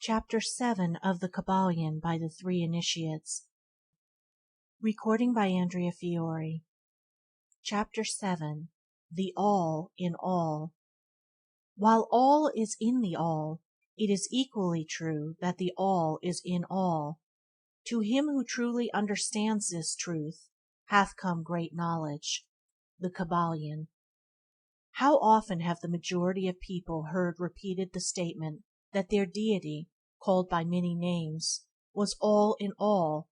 Chapter 7 of the Kybalion by the Three Initiates. Recording by Andrea Fiore. Chapter 7. The All in All. While all is in the all, it is equally true that the all is in all. To him who truly understands this truth hath come great knowledge. The Kybalion. How often have the majority of people heard repeated the statement that their deity, called by many names, was all in all,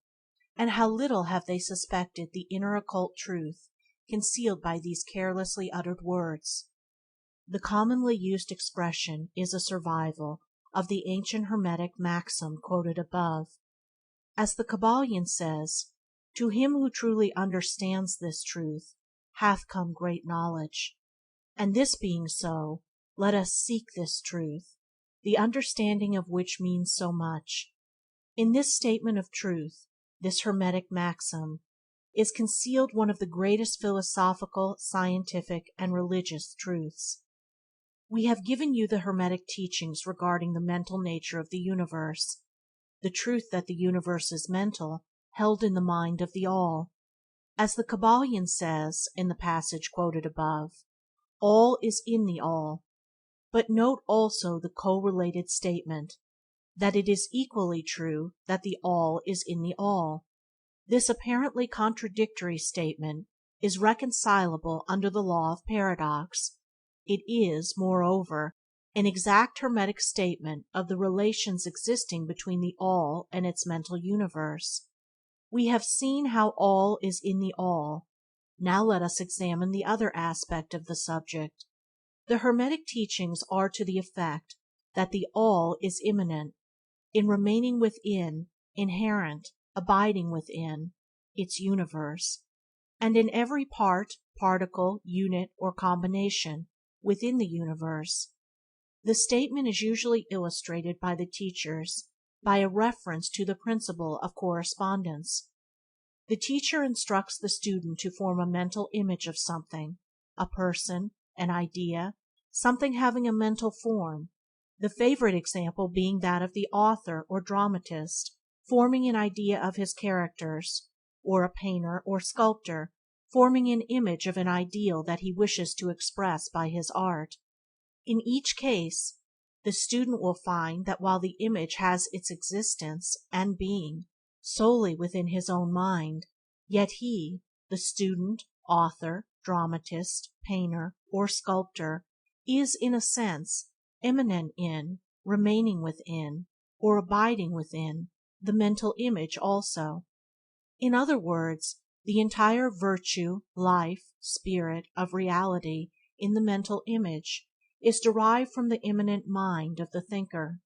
and how little have they suspected the inner occult truth concealed by these carelessly uttered words. The commonly used expression is a survival of the ancient Hermetic maxim quoted above. As the Kybalion says, to him who truly understands this truth hath come great knowledge. And this being so, let us seek this truth, the understanding of which means so much. In this statement of truth, this Hermetic maxim, is concealed one of the greatest philosophical, scientific, and religious truths. We have given you the Hermetic teachings regarding the mental nature of the universe, the truth that the universe is mental, held in the mind of the All. As the Kybalion says in the passage quoted above, all is in the all. But note also the co-related statement, that it is equally true that the all is in the all. This apparently contradictory statement is reconcilable under the law of paradox. It is, moreover, an exact Hermetic statement of the relations existing between the all and its mental universe. We have seen how all is in the all. Now let us examine the other aspect of the subject. The Hermetic teachings are to the effect that the all is immanent, in remaining within, inherent, abiding within, its universe, and in every part, particle, unit, or combination within the universe. The statement is usually illustrated by the teachers by a reference to the Principle of Correspondence. The teacher instructs the student to form a mental image of something, a person, an idea, something having a mental form, the favorite example being that of the author or dramatist forming an idea of his characters, or a painter or sculptor forming an image of an ideal that he wishes to express by his art. In each case, the student will find that while the image has its existence and being solely within his own mind, yet he, the student, author, dramatist, painter, or sculptor, is, in a sense, immanent in, remaining within, or abiding within, the mental image also. In other words, the entire virtue, life, spirit of reality in the mental image is derived from the immanent mind of the thinker.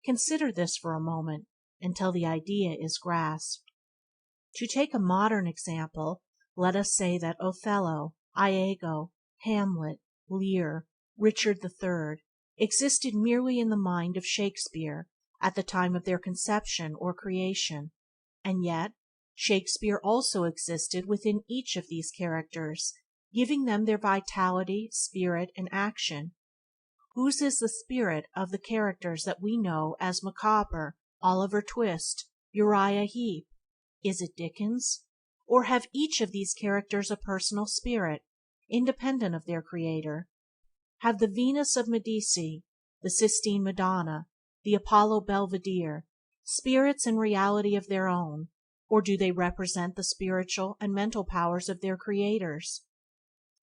Consider this for a moment, until the idea is grasped. To take a modern example, let us say that Othello, Iago, Hamlet, Lear, Richard III existed merely in the mind of Shakespeare at the time of their conception or creation, and yet Shakespeare also existed within each of these characters, giving them their vitality, spirit, and action. Whose is the spirit of the characters that we know as Micawber, Oliver Twist, Uriah Heep? Is it Dickens? Or have each of these characters a personal spirit, independent of their creator? Have the Venus of Medici, the Sistine Madonna, the Apollo Belvedere, spirits and reality of their own, or do they represent the spiritual and mental powers of their creators?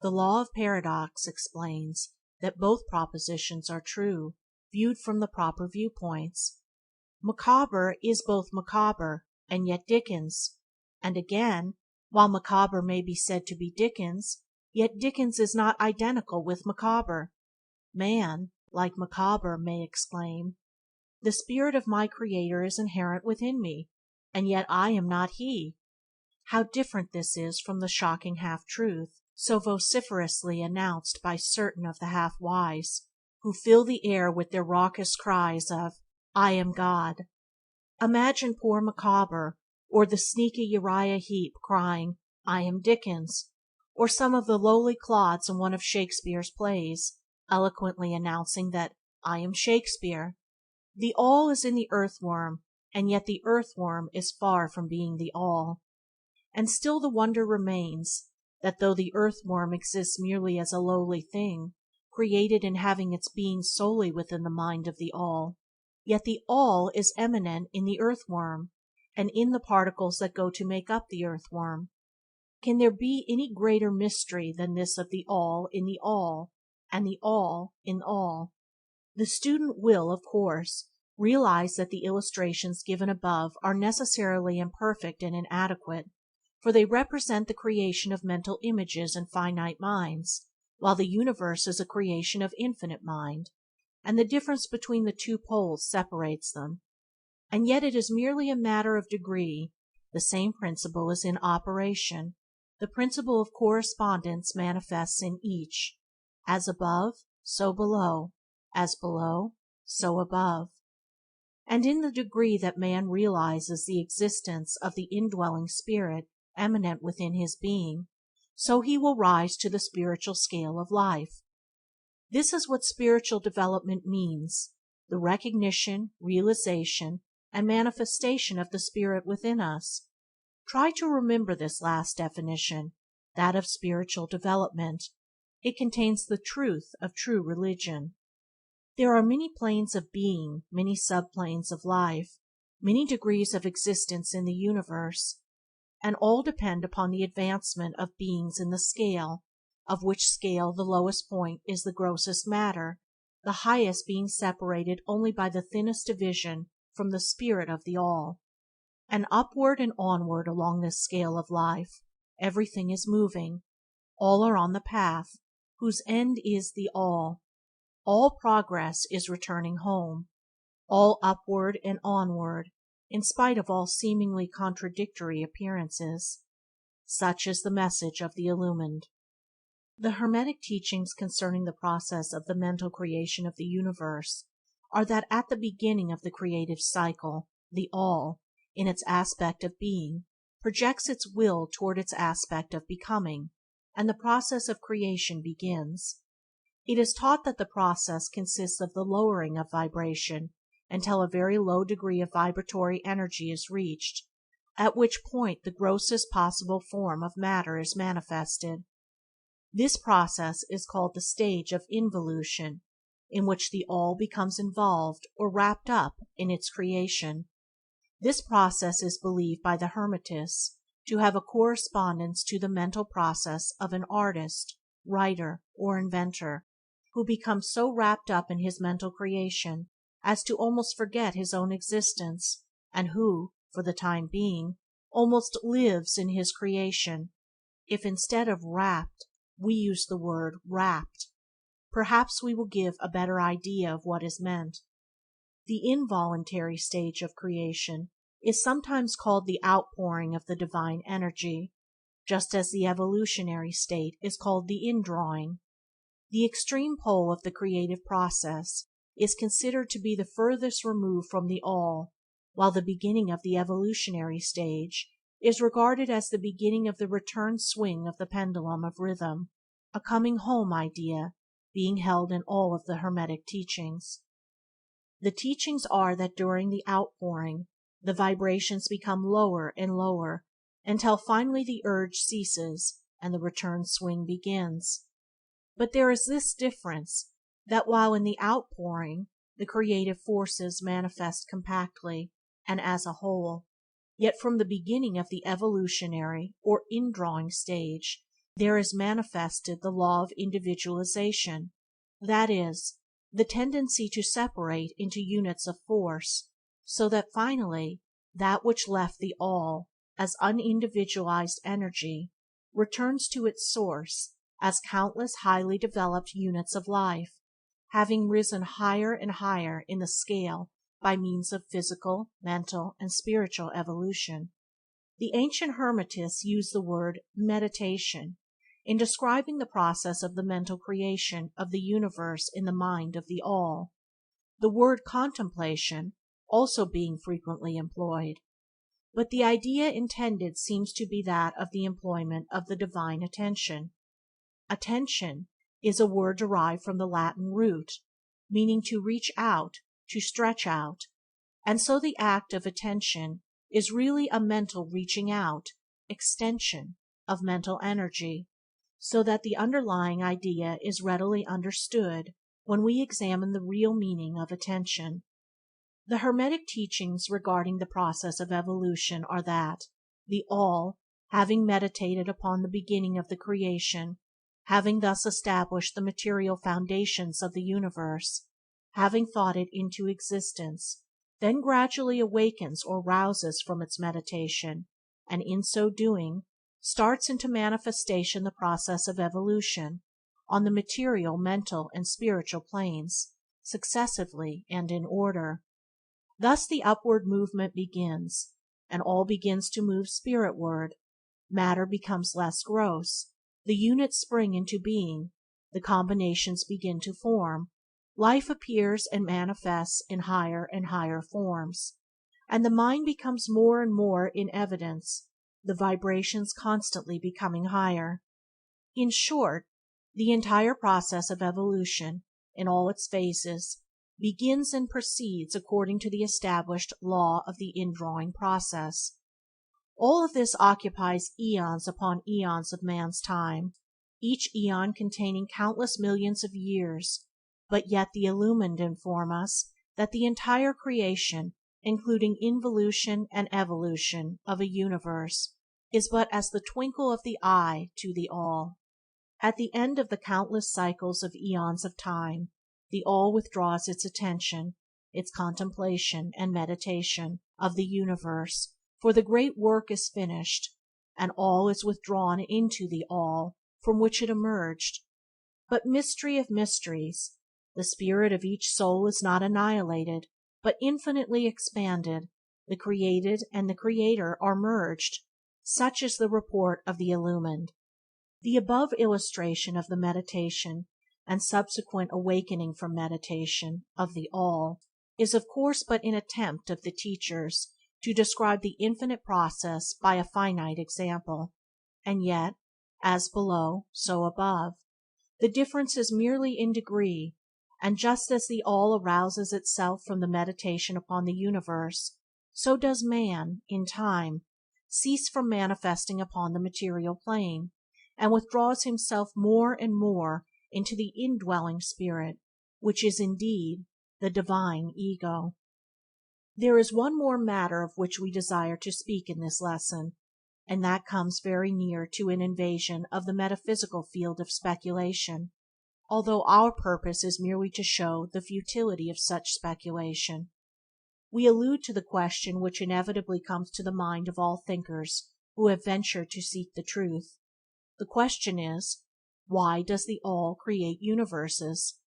The law of paradox explains that both propositions are true, viewed from the proper viewpoints. Micawber is both Micawber and yet Dickens, and again, while Micawber may be said to be Dickens, yet Dickens is not identical with Micawber. Man, like Micawber, may exclaim, "The spirit of my Creator is inherent within me, and yet I am not He." How different this is from the shocking half-truth so vociferously announced by certain of the half-wise, who fill the air with their raucous cries of "I am God." Imagine poor Micawber, or the sneaky Uriah Heep, crying "I am Dickens," or some of the lowly clods in one of Shakespeare's plays, eloquently announcing that "I am Shakespeare." The all is in the earthworm, and yet the earthworm is far from being the all. And still the wonder remains, that though the earthworm exists merely as a lowly thing, created and having its being solely within the mind of the all, yet the all is immanent in the earthworm, and in the particles that go to make up the earthworm. Can there be any greater mystery than this of the all in the all, and the all in all? The student will, of course, realize that the illustrations given above are necessarily imperfect and inadequate, for they represent the creation of mental images and finite minds, while the universe is a creation of infinite mind, and the difference between the two poles separates them. And yet it is merely a matter of degree. The same principle is in operation. The principle of correspondence manifests in each. As above, so below; as below, so above. And in the degree that man realizes the existence of the indwelling spirit immanent within his being, so he will rise to the spiritual scale of life. This is what spiritual development means: the recognition, realization, and manifestation of the spirit within us. Try to remember this last definition, that of spiritual development. It contains the truth of true religion. There are many planes of being, many subplanes of life, many degrees of existence in the universe, and all depend upon the advancement of beings in the scale, of which scale the lowest point is the grossest matter, the highest being separated only by the thinnest division from the spirit of the all. And upward and onward along this scale of life everything is moving. All are on the path, whose end is the all. All progress is returning home. All upward and onward, in spite of all seemingly contradictory appearances. Such is the message of the illumined. The Hermetic teachings concerning the process of the mental creation of the universe are that at the beginning of the creative cycle, the all, in its aspect of being, projects its will toward its aspect of becoming, and the process of creation begins. It is taught that the process consists of the lowering of vibration until a very low degree of vibratory energy is reached, at which point the grossest possible form of matter is manifested. This process is called the stage of involution, in which the all becomes involved or wrapped up in its creation. This process is believed by the Hermetists to have a correspondence to the mental process of an artist, writer, or inventor, who becomes so wrapped up in his mental creation as to almost forget his own existence, and who, for the time being, almost lives in his creation. If instead of wrapped we use the word wrapped, perhaps we will give a better idea of what is meant. The involuntary stage of creation is sometimes called the outpouring of the divine energy, just as the evolutionary state is called the indrawing. The extreme pole of the creative process is considered to be the furthest removed from the all, while the beginning of the evolutionary stage is regarded as the beginning of the return swing of the pendulum of rhythm, a coming home idea being held in all of the Hermetic teachings. The teachings are that during the outpouring the vibrations become lower and lower until finally the urge ceases and the return swing begins. But there is this difference, that while in the outpouring the creative forces manifest compactly and as a whole, yet from the beginning of the evolutionary or indrawing stage there is manifested the law of individualization, that is, the tendency to separate into units of force, so that finally that which left the all as unindividualized energy returns to its source as countless highly developed units of life, having risen higher and higher in the scale by means of physical, mental, and spiritual evolution. The ancient Hermetists used the word meditation in describing the process of the mental creation of the universe in the mind of the all, the word contemplation also being frequently employed, but the idea intended seems to be that of the employment of the divine attention. Attention is a word derived from the Latin root, meaning to reach out, to stretch out, and so the act of attention is really a mental reaching out, extension, of mental energy, so that the underlying idea is readily understood when we examine the real meaning of attention. The Hermetic teachings regarding the process of evolution are that the All, having meditated upon the beginning of the creation, having thus established the material foundations of the universe, having thought it into existence, then gradually awakens or rouses from its meditation, and in so doing starts into manifestation the process of evolution on the material, mental, and spiritual planes, successively and in order. Thus the upward movement begins, and all begins to move spiritward. Matter becomes less gross, the units spring into being, the combinations begin to form, life appears and manifests in higher and higher forms, and the mind becomes more and more in evidence, the vibrations constantly becoming higher. In short, the entire process of evolution, in all its phases, begins and proceeds according to the established law of the indrawing process. All of this occupies eons upon eons of man's time, each eon containing countless millions of years, but yet the illumined inform us that the entire creation, including involution and evolution, of a universe, is but as the twinkle of the eye to the All. At the end of the countless cycles of eons of time, the All withdraws its attention, its contemplation and meditation, of the universe, for the great work is finished, and all is withdrawn into the All from which it emerged. But mystery of mysteries! The spirit of each soul is not annihilated, but infinitely expanded. The created and the Creator are merged. Such is the report of the illumined. The above illustration of the meditation, and subsequent awakening from meditation, of the All is of course but an attempt of the teachers to describe the infinite process by a finite example, and yet, as below, so above, the difference is merely in degree, and just as the All arouses itself from the meditation upon the universe, so does man, in time, cease from manifesting upon the material plane, and withdraws himself more and more into the indwelling spirit, which is indeed the divine Ego. There is one more matter of which we desire to speak in this lesson, and that comes very near to an invasion of the metaphysical field of speculation, although our purpose is merely to show the futility of such speculation. We allude to the question which inevitably comes to the mind of all thinkers who have ventured to seek the truth. The question is, why does the All create universes?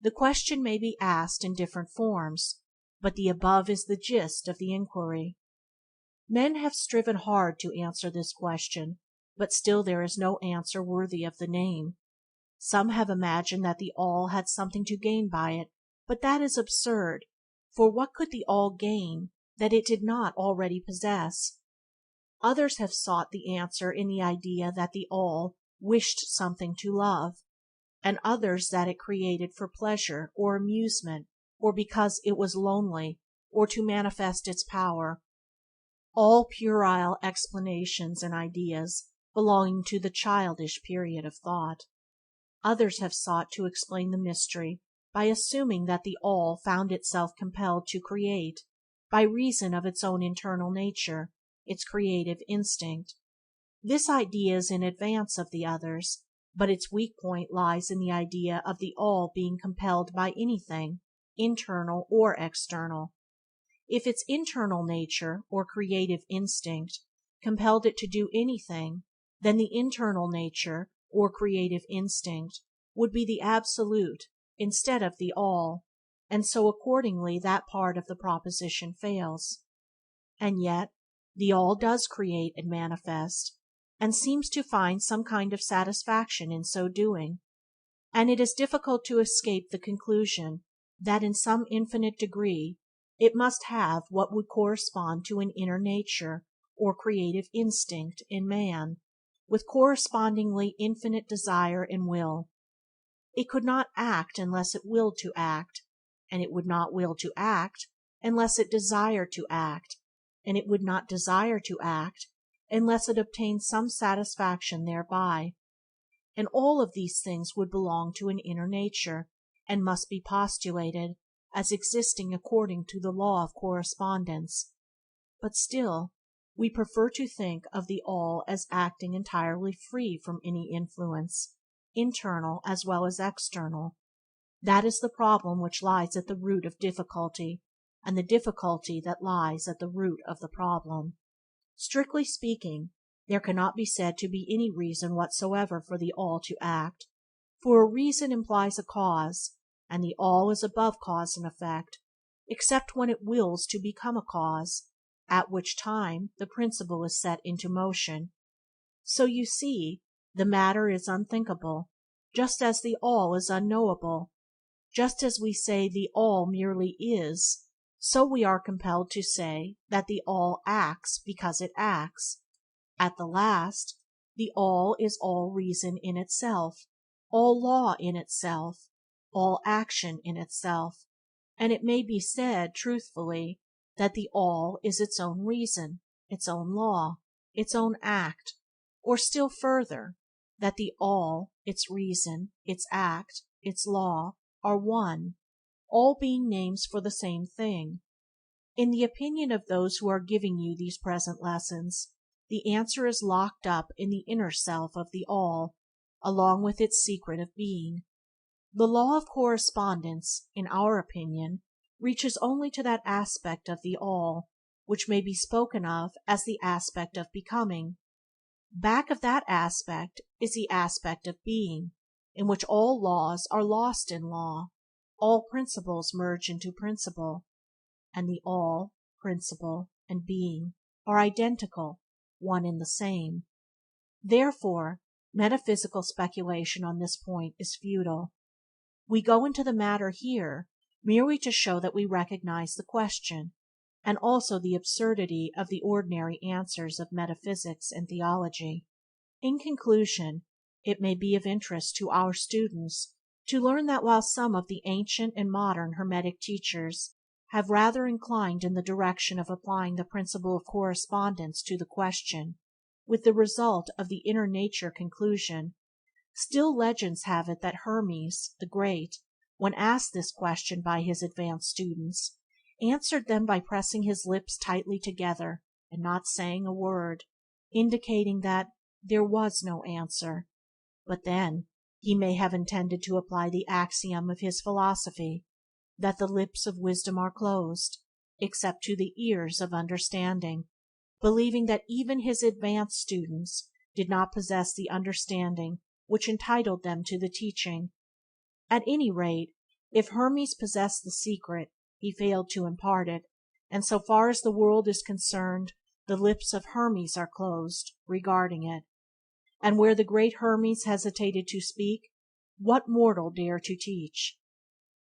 The question may be asked in different forms, but the above is the gist of the inquiry. Men have striven hard to answer this question, but still there is no answer worthy of the name. Some have imagined that the All had something to gain by it, but that is absurd, for what could the All gain that it did not already possess? Others have sought the answer in the idea that the All wished something to love, and others that it created for pleasure or amusement, or because it was lonely, or to manifest its power. All puerile explanations and ideas belonging to the childish period of thought. Others have sought to explain the mystery by assuming that the All found itself compelled to create, by reason of its own internal nature, its creative instinct. This idea is in advance of the others, but its weak point lies in the idea of the All being compelled by anything, internal or external. If its internal nature, or creative instinct, compelled it to do anything, then the internal nature, or creative instinct, would be the absolute instead of the All, and so accordingly that part of the proposition fails. And yet the All does create and manifest, and seems to find some kind of satisfaction in so doing, and it is difficult to escape the conclusion that in some infinite degree it must have what would correspond to an inner nature or creative instinct in man, with correspondingly infinite desire and will. It could not act unless it willed to act, and it would not will to act unless it desired to act, and it would not desire to act unless it obtained some satisfaction thereby. And all of these things would belong to an inner nature, and must be postulated as existing according to the law of correspondence. But still, we prefer to think of the All as acting entirely free from any influence, internal as well as external. That is the problem which lies at the root of difficulty, and the difficulty that lies at the root of the problem. Strictly speaking, there cannot be said to be any reason whatsoever for the All to act, for a reason implies a cause, and the All is above cause and effect, except when it wills to become a cause, at which time the principle is set into motion. So you see, the matter is unthinkable, just as the All is unknowable. Just as we say the All merely is, so we are compelled to say that the All acts because it acts. At the last, the All is all reason in itself, all law in itself, all action in itself, and it may be said truthfully that the All is its own reason, its own law, its own act, or still further, that the All, its reason, its act, its law, are one, all being names for the same thing. In the opinion of those who are giving you these present lessons, the answer is locked up in the inner self of the All, along with its secret of being. The law of correspondence, in our opinion, reaches only to that aspect of the All which may be spoken of as the aspect of becoming. Back of that aspect is the aspect of being, in which all laws are lost in law, all principles merge into principle, and the All, principle, and being are identical, one and the same. Therefore, metaphysical speculation on this point is futile. We go into the matter here merely to show that we recognize the question, and also the absurdity of the ordinary answers of metaphysics and theology. In conclusion, it may be of interest to our students to learn that while some of the ancient and modern Hermetic teachers have rather inclined in the direction of applying the principle of correspondence to the question, with the result of the inner nature conclusion, still legends have it that Hermes the Great, when asked this question by his advanced students, answered them by pressing his lips tightly together and not saying a word, indicating that there was no answer. But then he may have intended to apply the axiom of his philosophy, that the lips of wisdom are closed, except to the ears of understanding, believing that even his advanced students did not possess the understanding which entitled them to the teaching. At any rate, if Hermes possessed the secret, he failed to impart it, and so far as the world is concerned, the lips of Hermes are closed regarding it. And where the great Hermes hesitated to speak, what mortal dare to teach?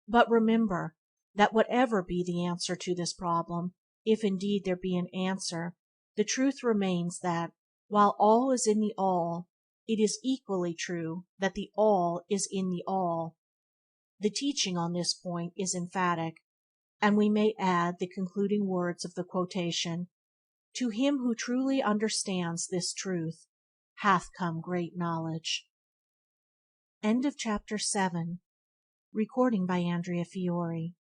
But remember that whatever be the answer to this problem, if indeed there be an answer, the truth remains that, while all is in the All, it is equally true that the All is in the All. The teaching on this point is emphatic, and we may add the concluding words of the quotation: "To him who truly understands this truth hath come great knowledge." End of chapter 7. Recording by Andrea Fiore.